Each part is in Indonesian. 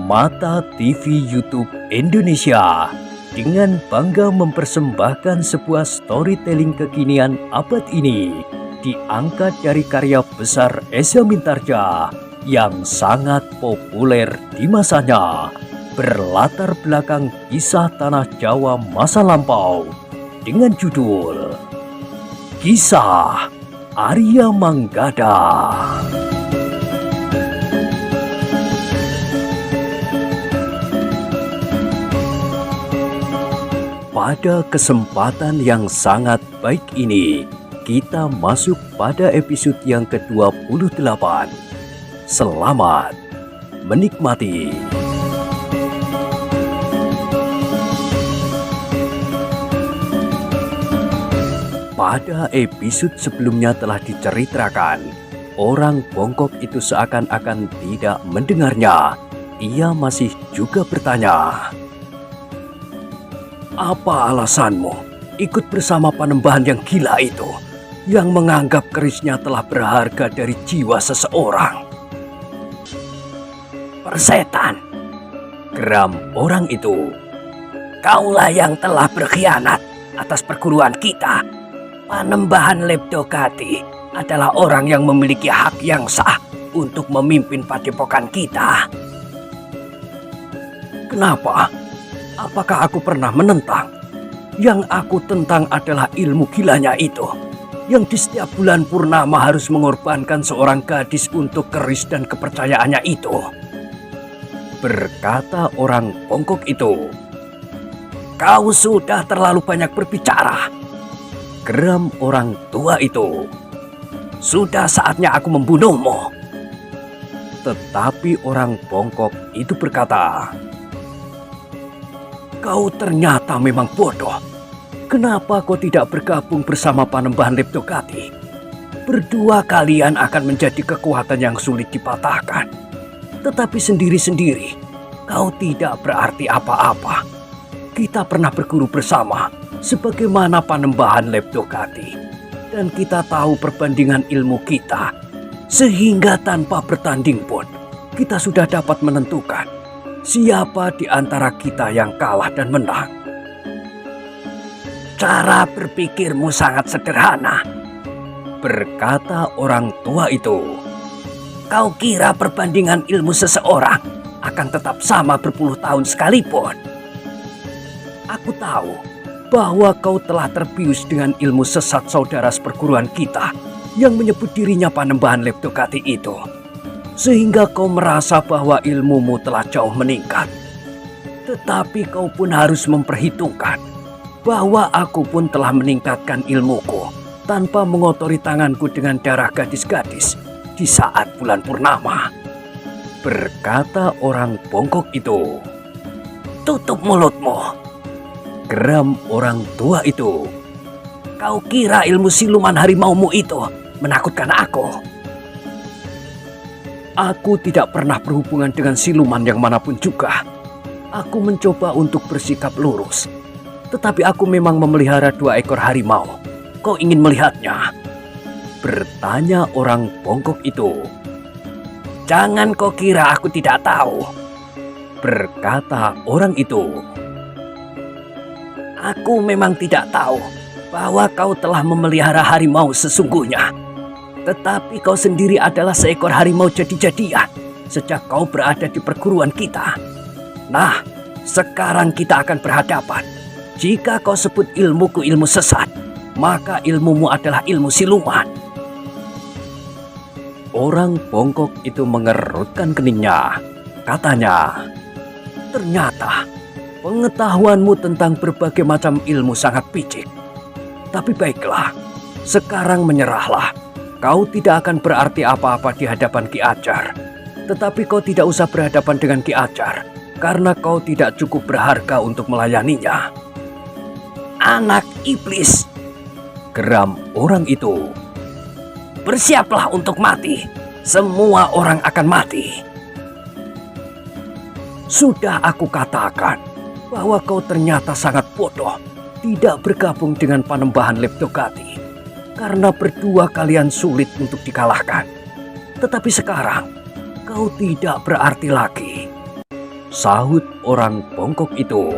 Permata TV YouTube Indonesia dengan bangga mempersembahkan sebuah storytelling kekinian abad ini diangkat dari karya besar Eza Mintarja yang sangat populer di masanya, berlatar belakang kisah tanah Jawa masa lampau dengan judul Kisah Arya Manggada. Pada kesempatan yang sangat baik ini, kita masuk pada episode yang ke-28. Selamat menikmati. Pada episode sebelumnya telah diceritakan, orang bongkok itu seakan-akan tidak mendengarnya. Ia masih juga bertanya, "Apa alasanmu ikut bersama Panembahan yang gila itu, yang menganggap kerisnya telah berharga dari jiwa seseorang?" "Persetan," geram orang itu. "Kaulah yang telah berkhianat atas perguruan kita. Panembahan Lebdokati adalah orang yang memiliki hak yang sah untuk memimpin padepokan kita." "Kenapa? Apakah aku pernah menentang? Yang aku tentang adalah ilmu gilanya itu, yang di setiap bulan purnama harus mengorbankan seorang gadis untuk keris dan kepercayaannya itu," berkata orang bongkok itu. "Kau sudah terlalu banyak berbicara," geram orang tua itu. "Sudah saatnya aku membunuhmu." Tetapi orang bongkok itu berkata, "Kau ternyata memang bodoh. Kenapa kau tidak bergabung bersama Panembahan Lebdokati? Berdua kalian akan menjadi kekuatan yang sulit dipatahkan. Tetapi sendiri-sendiri, kau tidak berarti apa-apa. Kita pernah berguru bersama, sebagaimana Panembahan Lebdokati. Dan kita tahu perbandingan ilmu kita, sehingga tanpa bertanding pun, kita sudah dapat menentukan siapa di antara kita yang kalah dan menang." "Cara berpikirmu sangat sederhana," berkata orang tua itu. "Kau kira perbandingan ilmu seseorang akan tetap sama berpuluh tahun sekalipun? Aku tahu bahwa kau telah terbius dengan ilmu sesat saudara seperguruan kita yang menyebut dirinya Panembahan Lebdokati itu, sehingga kau merasa bahwa ilmumu telah jauh meningkat. Tetapi kau pun harus memperhitungkan bahwa aku pun telah meningkatkan ilmuku tanpa mengotori tanganku dengan darah gadis-gadis di saat bulan purnama," berkata orang bongkok itu. "Tutup mulutmu," geram orang tua itu. "Kau kira ilmu siluman harimaumu itu menakutkan aku?" "Aku tidak pernah berhubungan dengan siluman yang manapun juga. Aku mencoba untuk bersikap lurus. Tetapi aku memang memelihara 2 ekor harimau. Kau ingin melihatnya?" bertanya orang bongkok itu. "Jangan kau kira aku tidak tahu," berkata orang itu. "Aku memang tidak tahu bahwa kau telah memelihara harimau sesungguhnya. Tetapi kau sendiri adalah seekor harimau jadi-jadian sejak kau berada di perguruan kita. Nah, sekarang kita akan berhadapan. Jika kau sebut ilmuku ilmu sesat, maka ilmumu adalah ilmu siluman." Orang bongkok itu mengerutkan keningnya. Katanya, "Ternyata pengetahuanmu tentang berbagai macam ilmu sangat picik. Tapi baiklah, sekarang menyerahlah. Kau tidak akan berarti apa-apa di hadapan Ki Ajar. Tetapi kau tidak usah berhadapan dengan Ki Ajar, karena kau tidak cukup berharga untuk melayaninya." "Anak iblis," geram orang itu. "Bersiaplah untuk mati. Semua orang akan mati." "Sudah aku katakan bahwa kau ternyata sangat bodoh tidak bergabung dengan Panembahan Lebdokati, karena berdua kalian sulit untuk dikalahkan. Tetapi sekarang kau tidak berarti lagi." sahut orang bongkok itu.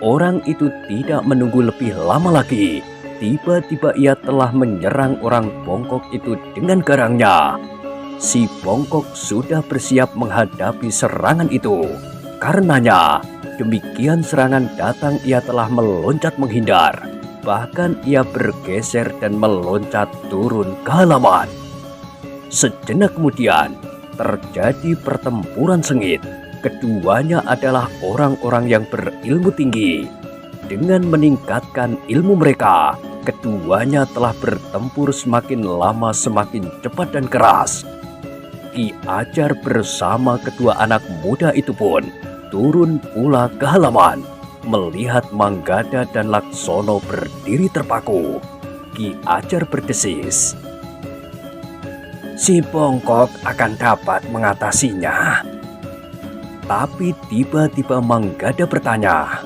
Orang itu tidak menunggu lebih lama lagi. Tiba-tiba ia telah menyerang orang bongkok itu dengan garangnya. Si bongkok sudah bersiap menghadapi serangan itu. Karenanya, demikian serangan datang ia telah meloncat menghindar. Bahkan ia bergeser dan meloncat turun ke halaman. Sejenak kemudian, terjadi pertempuran sengit. Keduanya adalah orang-orang yang berilmu tinggi. Dengan meningkatkan ilmu mereka, keduanya telah bertempur semakin lama semakin cepat dan keras. Ki Ajar bersama kedua anak muda itu pun turun pula ke halaman, melihat Manggada dan Laksono berdiri terpaku. Ki Ajar berdesis, "Si bongkok akan dapat mengatasinya." Tapi tiba-tiba Manggada bertanya,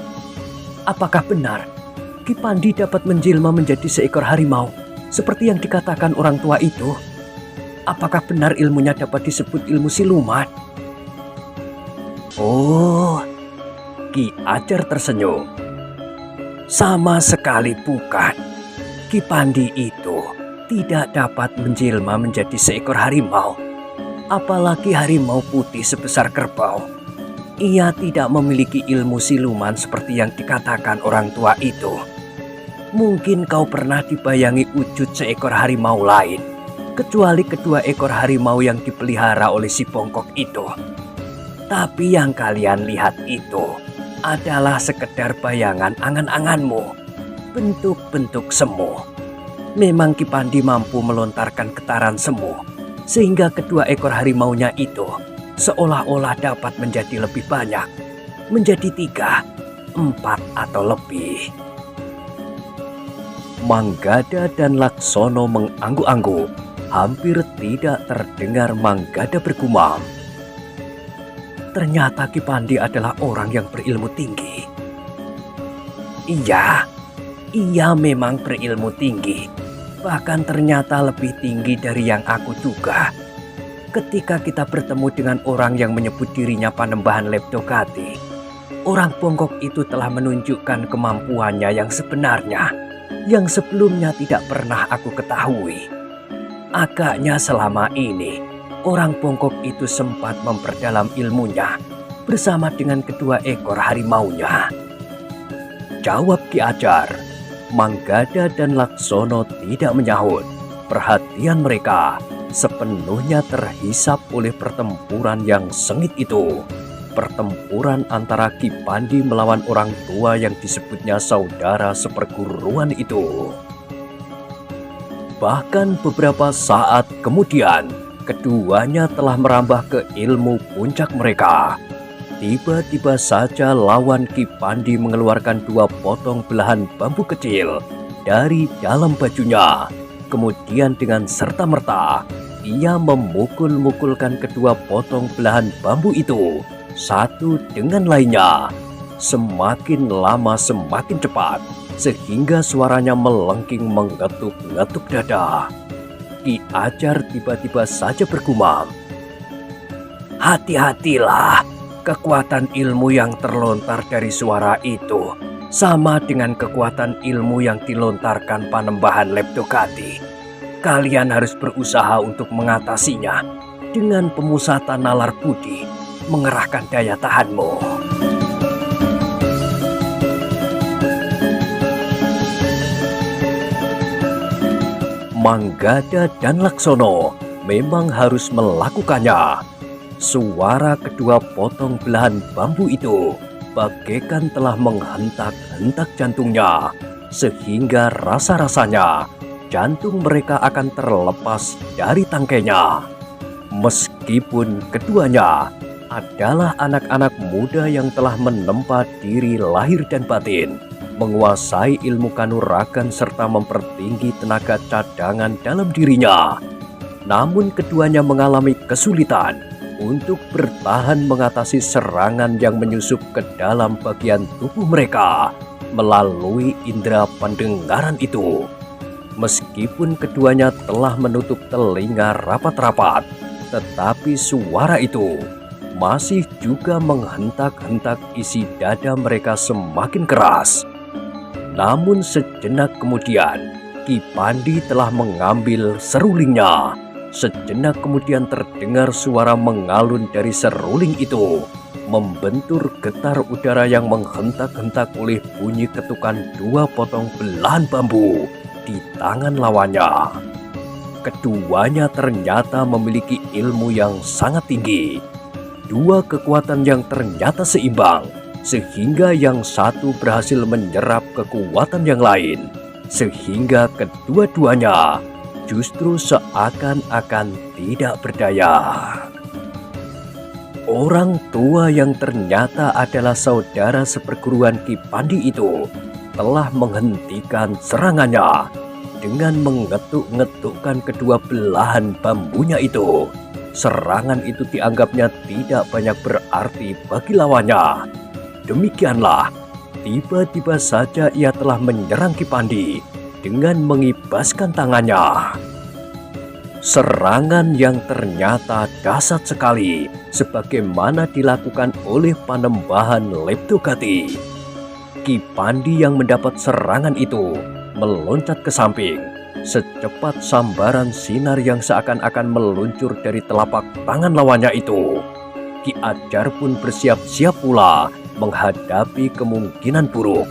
"Apakah benar Ki Pandi dapat menjelma menjadi seekor harimau seperti yang dikatakan orang tua itu? Apakah benar ilmunya dapat disebut ilmu siluman?" "Oh," Ki Ajar tersenyum, "sama sekali bukan. Ki Pandi itu tidak dapat menjelma menjadi seekor harimau, apalagi harimau putih sebesar kerbau. Ia tidak memiliki ilmu siluman seperti yang dikatakan orang tua itu. Mungkin kau pernah dibayangi wujud seekor harimau lain, kecuali kedua ekor harimau yang dipelihara oleh si bongkok itu. Tapi yang kalian lihat itu adalah sekedar bayangan angan-anganmu, bentuk-bentuk semu. Memang Ki Pandi mampu melontarkan getaran semu, sehingga kedua ekor harimaunya itu seolah-olah dapat menjadi lebih banyak, menjadi 3, 4 atau lebih." Manggada dan Laksono mengangguk-angguk. Hampir tidak terdengar Manggada bergumam, "Ternyata Ki Pandi adalah orang yang berilmu tinggi." Iya, ia memang berilmu tinggi. Bahkan ternyata lebih tinggi dari yang aku duga. Ketika kita bertemu dengan orang yang menyebut dirinya Panembahan Leptogati, orang bongkok itu telah menunjukkan kemampuannya yang sebenarnya, yang sebelumnya tidak pernah aku ketahui. Agaknya selama ini, orang bongkok itu sempat memperdalam ilmunya bersama dengan kedua ekor harimaunya. Jawab Ki Ajar. Manggada dan Laksono tidak menyahut. Perhatian mereka sepenuhnya terhisap oleh pertempuran yang sengit itu. Pertempuran antara Ki Pandi melawan orang tua yang disebutnya saudara seperguruan itu. Bahkan beberapa saat kemudian, keduanya telah merambah ke ilmu puncak mereka. Tiba-tiba saja lawan Ki Pandi mengeluarkan 2 potong belahan bambu kecil dari dalam bajunya. Kemudian dengan serta-merta, ia memukul-mukulkan kedua potong belahan bambu itu, satu dengan lainnya. Semakin lama semakin cepat, sehingga suaranya melengking mengetuk-ngetuk dada. Ki Ajar tiba-tiba saja bergumam, "Hati-hatilah, kekuatan ilmu yang terlontar dari suara itu sama dengan kekuatan ilmu yang dilontarkan Panembahan Leptogati. Kalian harus berusaha untuk mengatasinya dengan pemusatan nalar budi, mengerahkan daya tahanmu." Manggada dan Laksono memang harus melakukannya. Suara kedua potong belahan bambu itu bagaikan telah menghentak-hentak jantungnya, sehingga rasa-rasanya jantung mereka akan terlepas dari tangkainya. Meskipun keduanya adalah anak-anak muda yang telah menempa diri lahir dan batin, menguasai ilmu kanuragan serta mempertinggi tenaga cadangan dalam dirinya, namun keduanya mengalami kesulitan untuk bertahan mengatasi serangan yang menyusup ke dalam bagian tubuh mereka melalui indera pendengaran itu. Meskipun keduanya telah menutup telinga rapat-rapat, tetapi suara itu masih juga menghentak-hentak isi dada mereka semakin keras. Namun sejenak kemudian, Ki Pandi telah mengambil serulingnya. Sejenak kemudian terdengar suara mengalun dari seruling itu, membentur getar udara yang menghentak-hentak oleh bunyi ketukan 2 potong belahan bambu di tangan lawannya. Keduanya ternyata memiliki ilmu yang sangat tinggi. 2 kekuatan yang ternyata seimbang, sehingga yang satu berhasil menyerap kekuatan yang lain, sehingga kedua-duanya justru seakan-akan tidak berdaya. Orang tua yang ternyata adalah saudara seperguruan Ki Pandi itu telah menghentikan serangannya dengan mengetuk-ngetukkan kedua belahan bambunya itu. Serangan itu dianggapnya tidak banyak berarti bagi lawannya. Demikianlah, tiba-tiba saja ia telah menyerang Ki Pandi dengan mengibaskan tangannya. Serangan yang ternyata dahsyat sekali, sebagaimana dilakukan oleh Panembahan Leptogati. Ki Pandi yang mendapat serangan itu meloncat ke samping, secepat sambaran sinar yang seakan-akan meluncur dari telapak tangan lawannya itu. Ki Ajar pun bersiap-siap pula menghadapi kemungkinan buruk.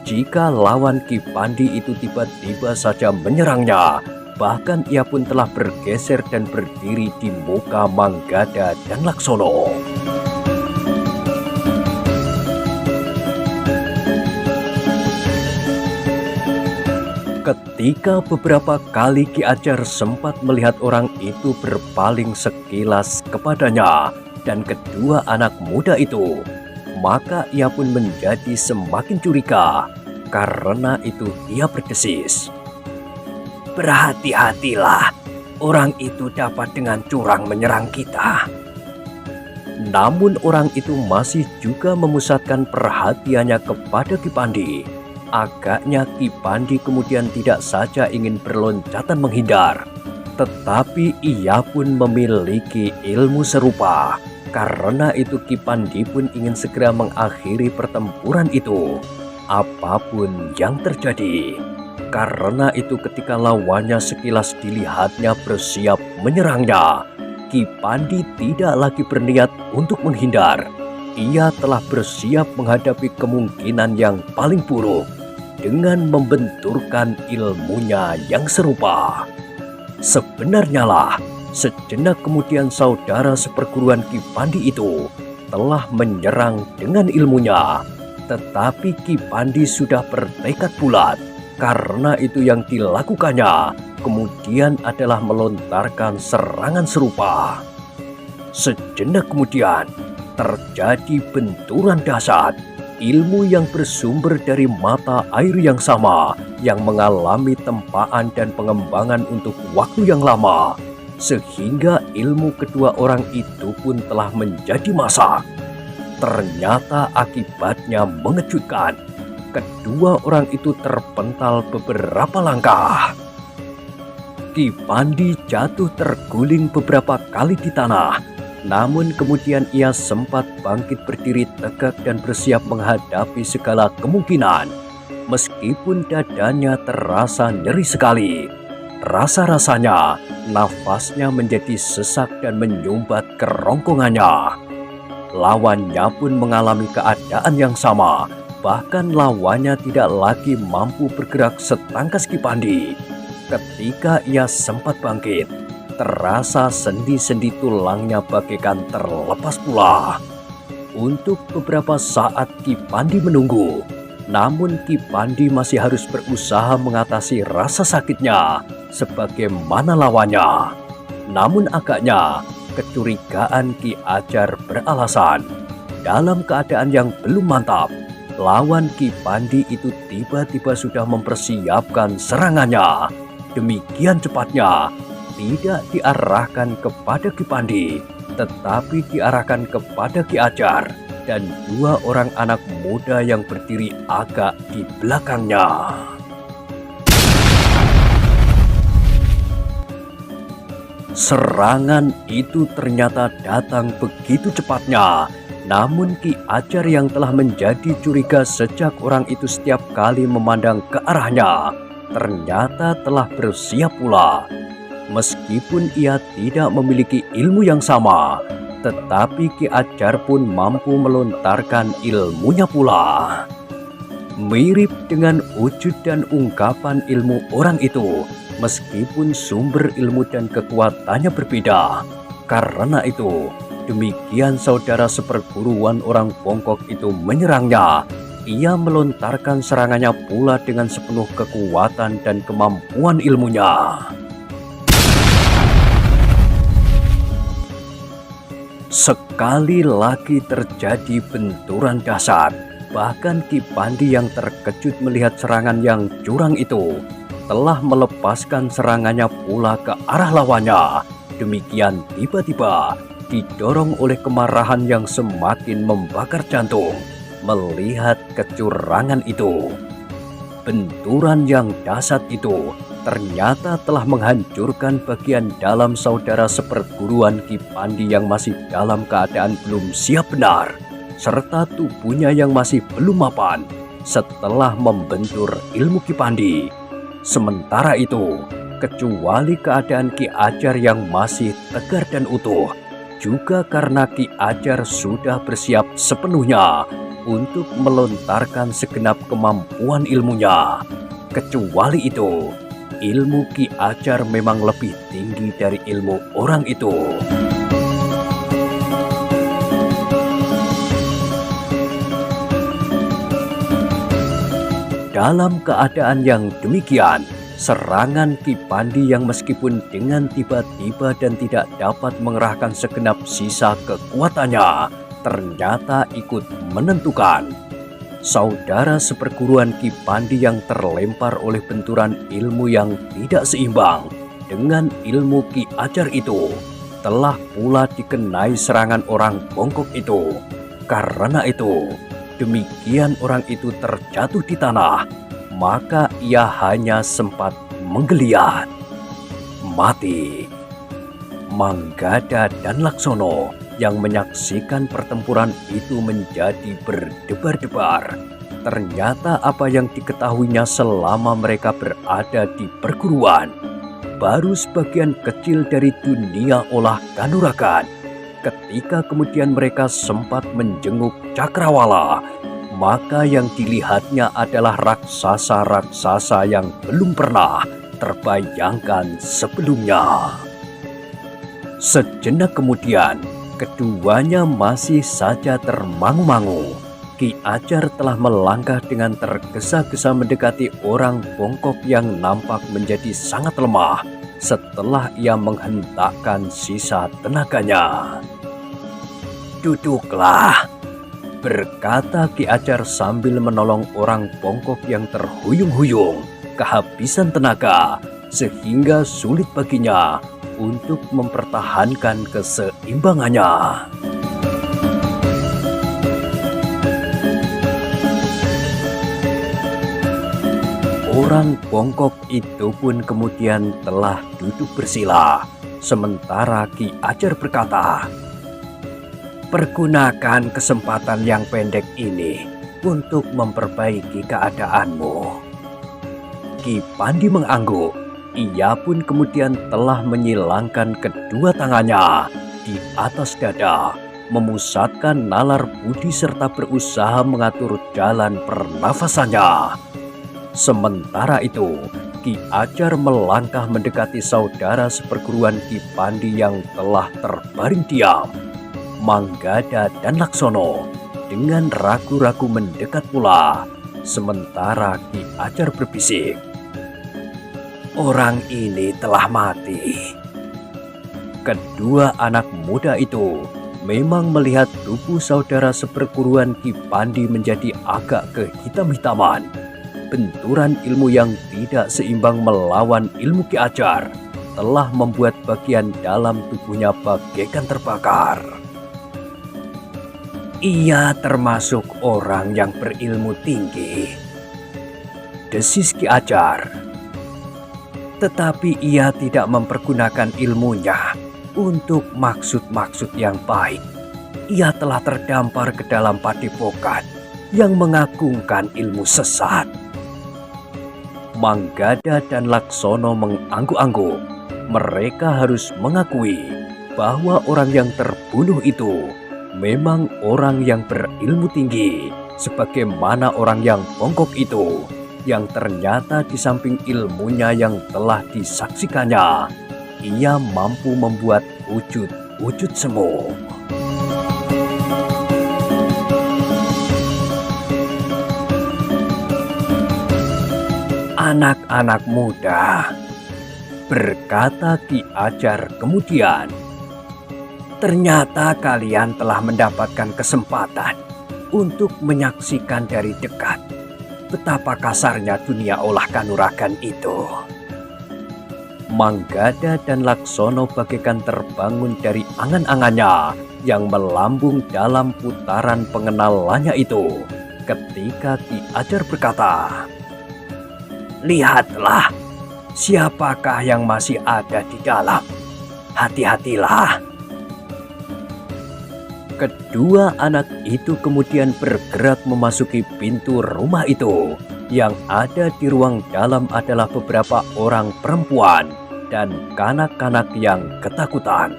Jika lawan Ki Pandi itu tiba-tiba saja menyerangnya, bahkan ia pun telah bergeser dan berdiri di muka Manggada dan Laksono. Ketika beberapa kali Ki Ajar sempat melihat orang itu berpaling sekilas kepadanya dan kedua anak muda itu, maka ia pun menjadi semakin curiga. Karena itu ia berdesis, "Berhati-hatilah, orang itu dapat dengan curang menyerang kita." Namun orang itu masih juga memusatkan perhatiannya kepada Ki Pandi. Agaknya Ki Pandi kemudian tidak saja ingin berloncatan menghindar, tetapi ia pun memiliki ilmu serupa. Karena itu Ki Pandi pun ingin segera mengakhiri pertempuran itu, apapun yang terjadi. Karena itu ketika lawannya sekilas dilihatnya bersiap menyerangnya, Ki Pandi tidak lagi berniat untuk menghindar. Ia telah bersiap menghadapi kemungkinan yang paling buruk dengan membenturkan ilmunya yang serupa. Sebenarnya lah, sejenak kemudian saudara seperguruan Ki Pandi itu telah menyerang dengan ilmunya. Tetapi Ki Pandi sudah bertekad bulat. Karena itu yang dilakukannya kemudian adalah melontarkan serangan serupa. Sejenak kemudian terjadi benturan dahsyat. Ilmu yang bersumber dari mata air yang sama, yang mengalami tempaan dan pengembangan untuk waktu yang lama, sehingga ilmu kedua orang itu pun telah menjadi masak. Ternyata akibatnya mengejutkan. Kedua orang itu terpental beberapa langkah. Ki Pandi jatuh terguling beberapa kali di tanah. Namun kemudian ia sempat bangkit berdiri tegak dan bersiap menghadapi segala kemungkinan. Meskipun dadanya terasa nyeri sekali, rasa-rasanya nafasnya menjadi sesak dan menyumbat kerongkongannya. Lawannya pun mengalami keadaan yang sama. Bahkan lawannya tidak lagi mampu bergerak setangkas Ki Pandi. Ketika ia sempat bangkit, terasa sendi-sendi tulangnya bagaikan terlepas pula. Untuk beberapa saat Ki Pandi menunggu, namun Ki Pandi masih harus berusaha mengatasi rasa sakitnya sebagaimana lawannya. Namun agaknya kecurigaan Ki Ajar beralasan. Dalam keadaan yang belum mantap, lawan Ki Pandi itu tiba-tiba sudah mempersiapkan serangannya. Demikian cepatnya, tidak diarahkan kepada Ki Pandi, tetapi diarahkan kepada Ki Ajar dan dua orang anak muda yang berdiri agak di belakangnya. Serangan itu ternyata datang begitu cepatnya. Namun Ki Ajar yang telah menjadi curiga sejak orang itu setiap kali memandang ke arahnya, ternyata telah bersiap pula. Meskipun ia tidak memiliki ilmu yang sama, tetapi Ki Ajar pun mampu melontarkan ilmunya pula. Mirip dengan wujud dan ungkapan ilmu orang itu, meskipun sumber ilmu dan kekuatannya berbeda. Karena itu, demikian saudara seperguruan orang bongkok itu menyerangnya. Ia melontarkan serangannya pula dengan sepenuh kekuatan dan kemampuan ilmunya. Sekali lagi terjadi benturan dahsyat. Bahkan Ki Pandi yang terkejut melihat serangan yang curang itu telah melepaskan serangannya pula ke arah lawannya. Demikian tiba-tiba didorong oleh kemarahan yang semakin membakar jantung melihat kecurangan itu. Benturan yang dahsyat itu ternyata telah menghancurkan bagian dalam saudara seperguruan Ki Pandi yang masih dalam keadaan belum siap benar, serta tubuhnya yang masih belum mapan setelah membentur ilmu Ki Pandi. Sementara itu, kecuali keadaan Ki Ajar yang masih tegar dan utuh, juga karena Ki Ajar sudah bersiap sepenuhnya untuk melontarkan segenap kemampuan ilmunya. Kecuali itu, ilmu Ki Ajar memang lebih tinggi dari ilmu orang itu. Dalam keadaan yang demikian, serangan Ki Pandi yang meskipun dengan tiba-tiba dan tidak dapat mengerahkan segenap sisa kekuatannya, ternyata ikut menentukan. Saudara seperguruan Ki Pandi yang terlempar oleh benturan ilmu yang tidak seimbang dengan ilmu Ki Ajar itu, telah pula dikenai serangan orang bongkok itu. Karena itu, demikian orang itu terjatuh di tanah, maka ia hanya sempat menggeliat. Mati. Manggada dan Laksono yang menyaksikan pertempuran itu menjadi berdebar-debar. Ternyata apa yang diketahuinya selama mereka berada di perguruan baru sebagian kecil dari dunia olah kanuragan. Ketika kemudian mereka sempat menjenguk Cakrawala, maka yang dilihatnya adalah raksasa-raksasa yang belum pernah terbayangkan sebelumnya. Sejenak kemudian, keduanya masih saja termangu-mangu. Ki Ajar telah melangkah dengan tergesa-gesa mendekati orang bongkok yang nampak menjadi sangat lemah setelah ia menghentakkan sisa tenaganya. "Duduklah," berkata Ki Ajar sambil menolong orang bongkok yang terhuyung-huyung, kehabisan tenaga, sehingga sulit baginya untuk mempertahankan keseimbangannya. Orang bongkok itu pun kemudian telah duduk bersila, sementara Ki Ajar berkata, "Pergunakan kesempatan yang pendek ini untuk memperbaiki keadaanmu." Ki Pandi mengangguk. Ia pun kemudian telah menyilangkan kedua tangannya di atas dada, memusatkan nalar budi serta berusaha mengatur jalan pernafasannya. Sementara itu, Ki Ajar melangkah mendekati saudara seperguruan Ki Pandi yang telah terbaring diam. Manggada dan Laksono dengan ragu-ragu mendekat pula, sementara Ki Ajar berbisik, "Orang ini telah mati." Kedua anak muda itu memang melihat tubuh saudara seperguruan Ki Pandi menjadi agak kehitam-hitaman. Benturan ilmu yang tidak seimbang melawan ilmu Ki Ajar telah membuat bagian dalam tubuhnya bagaikan terbakar. "Ia termasuk orang yang berilmu tinggi," desis Ki Ajar. Tetapi ia tidak mempergunakan ilmunya untuk maksud-maksud yang baik. Ia telah terdampar ke dalam padepokan yang mengagungkan ilmu sesat. Manggada dan Laksono mengangguk-angguk. Mereka harus mengakui bahwa orang yang terbunuh itu memang orang yang berilmu tinggi, sebagaimana orang yang bongkok itu, yang ternyata di samping ilmunya yang telah disaksikannya, ia mampu membuat wujud-wujud semu. Anak-anak muda, berkata Ki Ajar kemudian, ternyata kalian telah mendapatkan kesempatan untuk menyaksikan dari dekat betapa kasarnya dunia olah kanuragan itu. Manggada dan Laksono bagaikan terbangun dari angan-angannya yang melambung dalam putaran pengenalannya itu ketika Ki Ajar berkata, lihatlah, siapakah yang masih ada di dalam. Hati-hatilah. Kedua anak itu kemudian bergerak memasuki pintu rumah itu. Yang ada di ruang dalam adalah beberapa orang perempuan dan kanak-kanak yang ketakutan.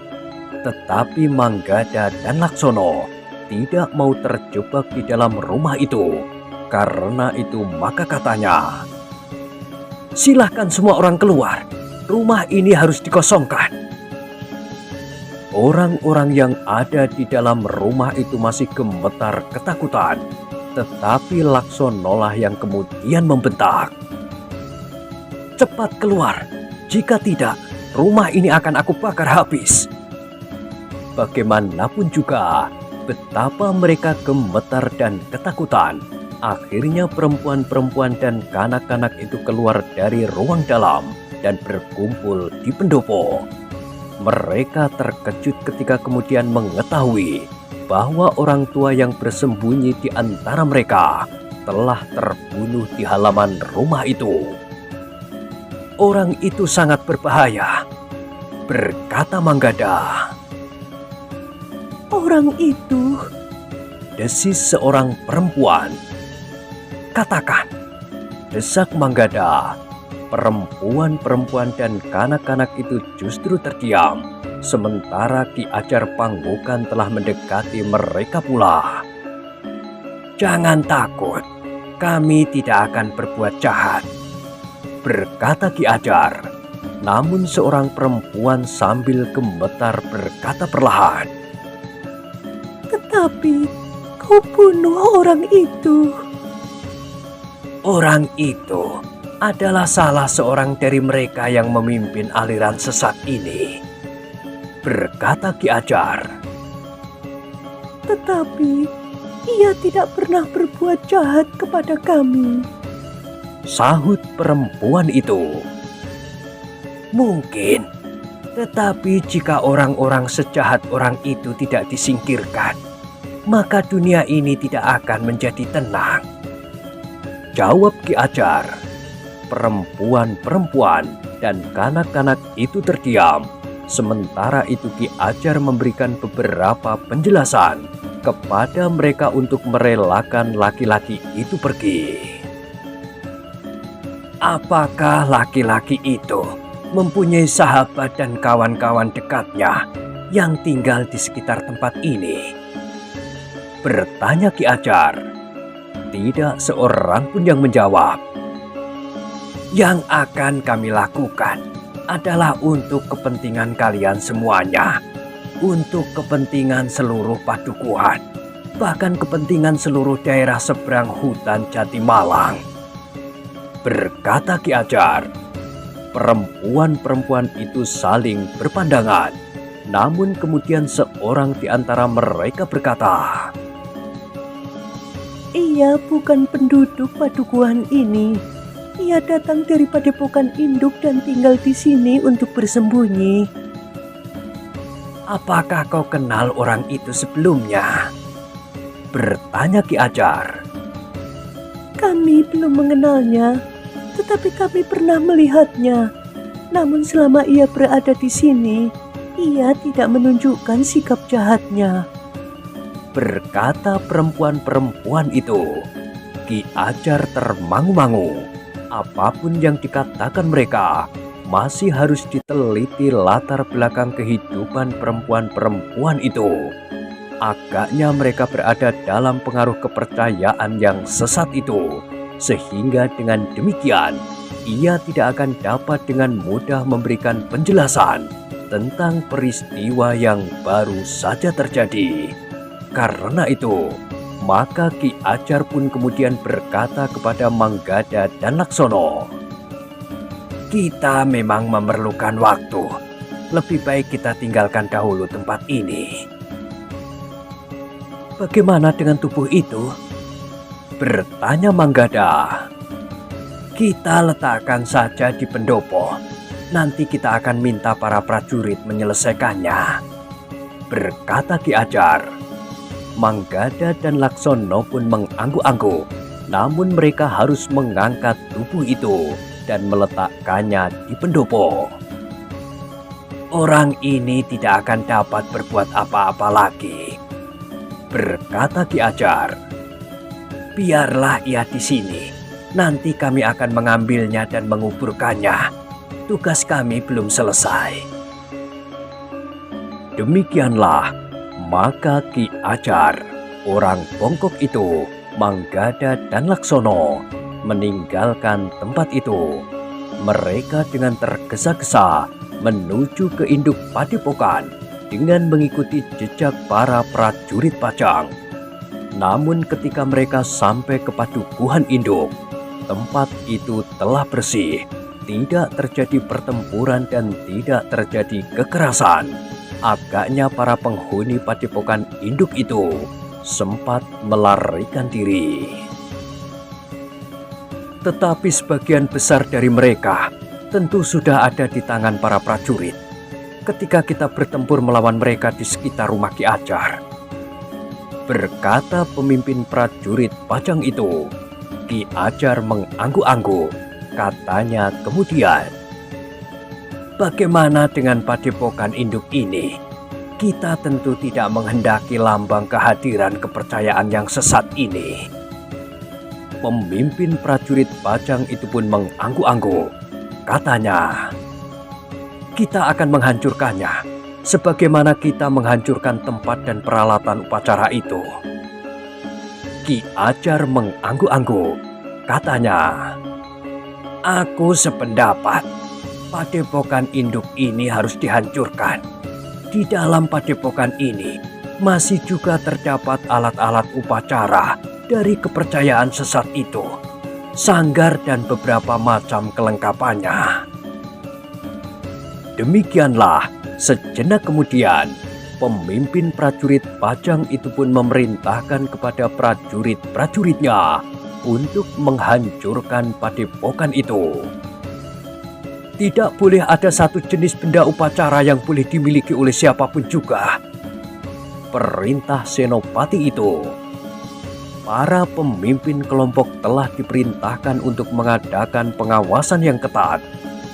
Tetapi Manggada dan Laksono tidak mau terjebak di dalam rumah itu. Karena itu maka katanya, silahkan semua orang keluar. Rumah ini harus dikosongkan. Orang-orang yang ada di dalam rumah itu masih gemetar ketakutan. Tetapi Laksonolah yang kemudian membentak, cepat keluar. Jika tidak, rumah ini akan aku bakar habis. Bagaimanapun juga, betapa mereka gemetar dan ketakutan. Akhirnya perempuan-perempuan dan kanak-kanak itu keluar dari ruang dalam dan berkumpul di pendopo. Mereka terkejut ketika kemudian mengetahui bahwa orang tua yang bersembunyi di antara mereka telah terbunuh di halaman rumah itu. Orang itu sangat berbahaya, berkata Manggada. Orang itu, desis seorang perempuan. Katakan, desak Manggada. Perempuan-perempuan dan kanak-kanak itu justru terdiam, sementara Ki Ajar Panggokan telah mendekati mereka pula. Jangan takut, kami tidak akan berbuat jahat, berkata Ki Ajar. Namun seorang perempuan sambil gemetar berkata perlahan, tetapi kau bunuh orang itu. Orang itu adalah salah seorang dari mereka yang memimpin aliran sesat ini, berkata Ki Ajar. Tetapi ia tidak pernah berbuat jahat kepada kami, sahut perempuan itu. Mungkin, tetapi jika orang-orang sejahat orang itu tidak disingkirkan, maka dunia ini tidak akan menjadi tenang, jawab Ki Ajar. Perempuan-perempuan dan kanak-kanak itu terdiam. Sementara itu Ki Ajar memberikan beberapa penjelasan kepada mereka untuk merelakan laki-laki itu pergi. Apakah laki-laki itu mempunyai sahabat dan kawan-kawan dekatnya yang tinggal di sekitar tempat ini? Bertanya Ki Ajar. Tidak seorang pun yang menjawab. Yang akan kami lakukan adalah untuk kepentingan kalian semuanya, untuk kepentingan seluruh padukuhan, bahkan kepentingan seluruh daerah seberang hutan Jatimalang, berkata Ki Ajar. Perempuan-perempuan itu saling berpandangan, namun kemudian seorang di antara mereka berkata, ia bukan penduduk padukuhan ini. Ia datang dari padepokan induk dan tinggal di sini untuk bersembunyi. Apakah kau kenal orang itu sebelumnya? Bertanya Ki Ajar. Kami belum mengenalnya, tetapi kami pernah melihatnya. Namun selama ia berada di sini, ia tidak menunjukkan sikap jahatnya. Berkata perempuan-perempuan itu. Ki Ajar termangu-mangu. Apapun yang dikatakan mereka, masih harus diteliti latar belakang kehidupan perempuan-perempuan itu. Agaknya mereka berada dalam pengaruh kepercayaan yang sesat itu, sehingga dengan demikian ia tidak akan dapat dengan mudah memberikan penjelasan tentang peristiwa yang baru saja terjadi. Karena itu, maka Ki Ajar pun kemudian berkata kepada Manggada dan Laksono, "Kita memang memerlukan waktu. Lebih baik kita tinggalkan dahulu tempat ini." "Bagaimana dengan tubuh itu?" bertanya Manggada. "Kita letakkan saja di pendopo. Nanti kita akan minta para prajurit menyelesaikannya," berkata Ki Ajar. Manggada dan Laksono pun mengangguk-angguk, namun mereka harus mengangkat tubuh itu dan meletakkannya di pendopo. "Orang ini tidak akan dapat berbuat apa-apa lagi," berkata Ki Ajar. "Biarlah ia di sini. Nanti kami akan mengambilnya dan menguburkannya. Tugas kami belum selesai." Demikianlah, maka Ki Ajar, orang bongkok itu, Manggada dan Laksono meninggalkan tempat itu. Mereka dengan tergesa-gesa menuju ke induk padepokan dengan mengikuti jejak para prajurit Pajang. Namun ketika mereka sampai ke padukuhan induk, tempat itu telah bersih, tidak terjadi pertempuran dan tidak terjadi kekerasan. Agaknya para penghuni padepokan induk itu sempat melarikan diri. Tetapi sebagian besar dari mereka tentu sudah ada di tangan para prajurit ketika kita bertempur melawan mereka di sekitar rumah Ki Ajar, berkata pemimpin prajurit Pajang itu. Ki Ajar mengangguk-angguk. Katanya kemudian, "Bagaimana dengan padepokan induk ini? Kita tentu tidak menghendaki lambang kehadiran kepercayaan yang sesat ini." Pemimpin prajurit Pajang itu pun mengangguk-angguk. Katanya, "Kita akan menghancurkannya, sebagaimana kita menghancurkan tempat dan peralatan upacara itu." Ki Ajar mengangguk-angguk. Katanya, "Aku sependapat. Padepokan induk ini harus dihancurkan. Di dalam padepokan ini masih juga terdapat alat-alat upacara dari kepercayaan sesat itu, sanggar dan beberapa macam kelengkapannya." Demikianlah, sejenak kemudian pemimpin prajurit Pajang itu pun memerintahkan kepada prajurit-prajuritnya untuk menghancurkan padepokan itu. "Tidak boleh ada satu jenis benda upacara yang boleh dimiliki oleh siapapun juga," perintah Senopati itu. Para pemimpin kelompok telah diperintahkan untuk mengadakan pengawasan yang ketat.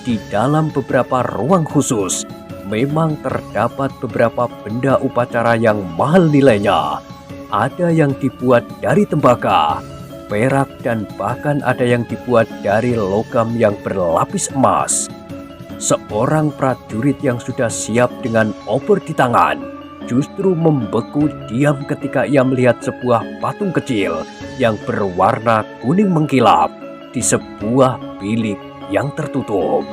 Di dalam beberapa ruang khusus memang terdapat beberapa benda upacara yang mahal nilainya. Ada yang dibuat dari tembaga, perak, dan bahkan ada yang dibuat dari logam yang berlapis emas. Seorang prajurit yang sudah siap dengan obor di tangan justru membeku diam ketika ia melihat sebuah patung kecil yang berwarna kuning mengkilap di sebuah bilik yang tertutup.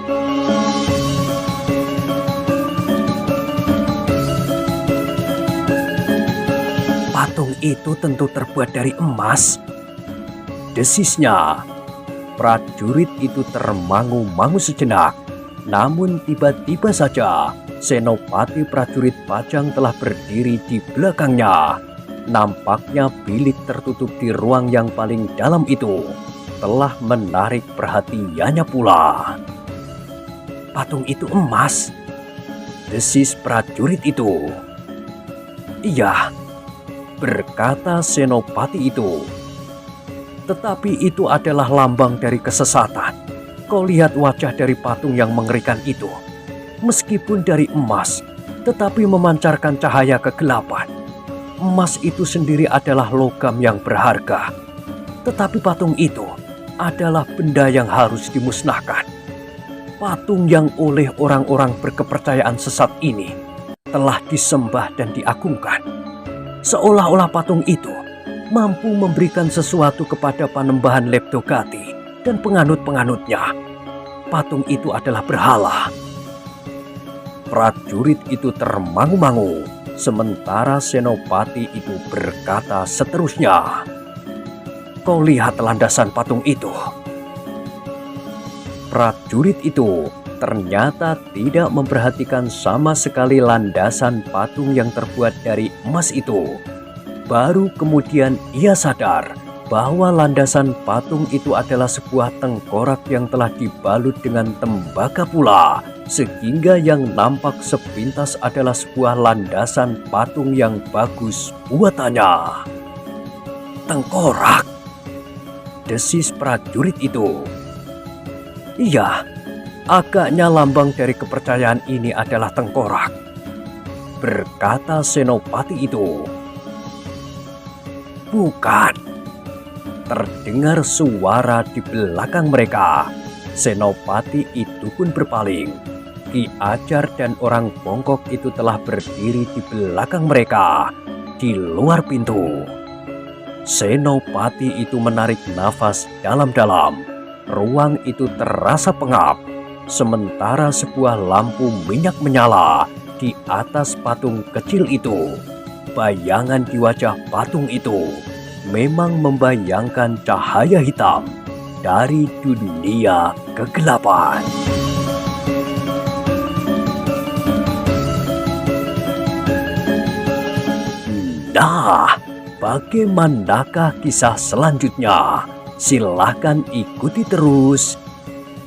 "Patung itu tentu terbuat dari emas," desisnya. Prajurit itu termangu-mangu sejenak. Namun tiba-tiba saja Senopati prajurit Pajang telah berdiri di belakangnya. Nampaknya bilik tertutup di ruang yang paling dalam itu telah menarik perhatiannya pula. "Patung itu emas," desis prajurit itu. "Iya," berkata Senopati itu. "Tetapi itu adalah lambang dari kesesatan. Kau lihat wajah dari patung yang mengerikan itu. Meskipun dari emas, tetapi memancarkan cahaya kegelapan. Emas itu sendiri adalah logam yang berharga. Tetapi patung itu adalah benda yang harus dimusnahkan. Patung yang oleh orang-orang berkepercayaan sesat ini telah disembah dan diagungkan. Seolah-olah patung itu mampu memberikan sesuatu kepada panembahan Leptogati dan penganut-penganutnya. Patung itu adalah berhala. Prajurit itu termangu-mangu, sementara Senopati itu berkata seterusnya, "Kau lihat landasan patung itu." Prajurit itu ternyata tidak memperhatikan sama sekali landasan patung yang terbuat dari emas itu. Baru kemudian ia sadar bahwa landasan patung itu adalah sebuah tengkorak yang telah dibalut dengan tembaga pula, sehingga yang nampak sepintas adalah sebuah landasan patung yang bagus buatannya. "Tengkorak!" desis prajurit itu. "Iya, agaknya lambang dari kepercayaan ini adalah tengkorak," berkata Senopati itu. "Bukan," terdengar suara di belakang mereka. Senopati itu pun berpaling. Ki Ajar dan orang bongkok itu telah berdiri di belakang mereka, di luar pintu. Senopati itu menarik nafas dalam-dalam. Ruang itu terasa pengap, sementara sebuah lampu minyak menyala di atas patung kecil itu. Bayangan di wajah patung itu memang membayangkan cahaya hitam dari dunia kegelapan. Nah, bagaimanakah kisah selanjutnya? Silahkan ikuti terus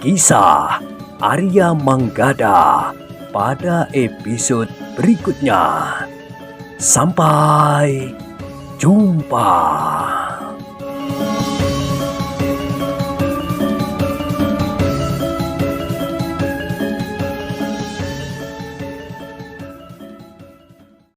kisah Arya Manggada pada episode berikutnya. Sampai jumpa.